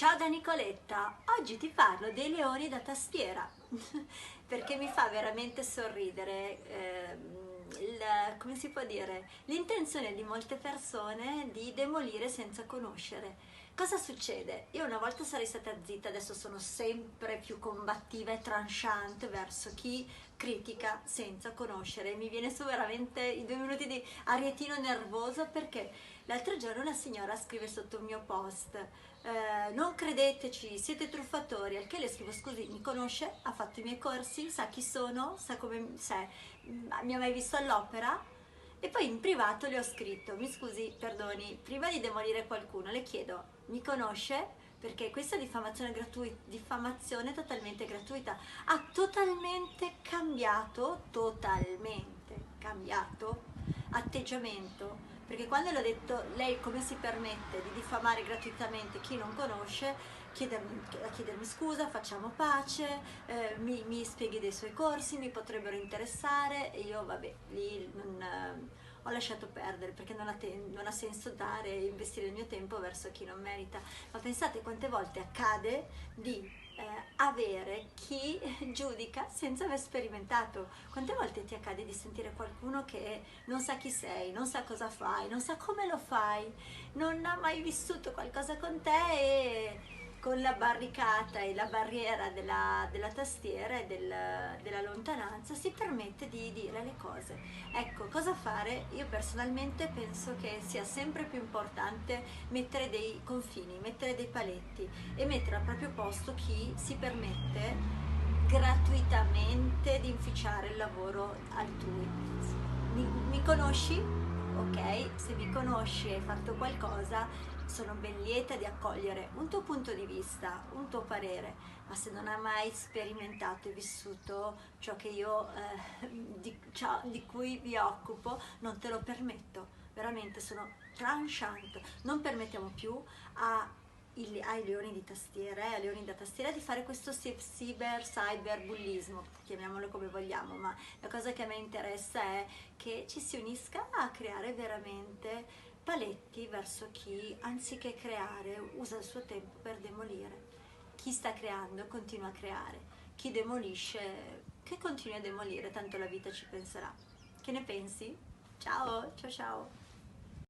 Ciao da Nicoletta, oggi ti parlo dei leoni da tastiera perché mi fa veramente sorridere come si può dire, l'intenzione di molte persone di demolire senza conoscere. Cosa succede? Io una volta sarei stata zitta, adesso sono sempre più combattiva e tranchant verso chi critica senza conoscere. Mi viene su veramente i 2 minuti di arietino nervoso perché l'altro giorno una signora scrive sotto un mio post: non credeteci, siete truffatori. Al che le scrivo: scusi, mi conosce? Ha fatto i miei corsi? Sa chi sono? Sa come sei? Mi ha mai visto all'opera? E poi in privato le ho scritto: mi scusi, perdoni, prima di demolire qualcuno le chiedo, mi conosce? Perché questa diffamazione gratuita, diffamazione totalmente gratuita, ha totalmente cambiato atteggiamento, perché quando le ho detto lei come si permette di diffamare gratuitamente chi non conosce, chiedermi scusa, facciamo pace, mi spieghi dei suoi corsi, mi potrebbero interessare, e io vabbè, lì non, ho lasciato perdere perché non ha senso dare e investire il mio tempo verso chi non merita. Ma pensate quante volte accade di avere chi giudica senza aver sperimentato. Quante volte ti accade di sentire qualcuno che non sa chi sei, non sa cosa fai, non sa come lo fai, non ha mai vissuto qualcosa con te e con la barricata e la barriera della tastiera e della lontananza si permette di dire le cose. Ecco, cosa fare? Io personalmente penso che sia sempre più importante mettere dei confini, mettere dei paletti e mettere al proprio posto chi si permette gratuitamente di inficiare il lavoro altrui. Mi conosci? Ok, se mi conosci e hai fatto qualcosa, sono ben lieta di accogliere un tuo punto di vista, un tuo parere, ma se non hai mai sperimentato e vissuto ciò che io, ciò di cui mi occupo, non te lo permetto. Veramente sono tranchant. Non permettiamo più ai leoni di tastiera, ai leoni da tastiera di fare questo cyberbullismo, chiamiamolo come vogliamo, ma la cosa che a me interessa è che ci si unisca a creare veramente paletti verso chi, anziché creare, usa il suo tempo per demolire. Chi sta creando continua a creare, chi demolisce che continui a demolire, tanto la vita ci penserà. Che ne pensi? Ciao, ciao ciao!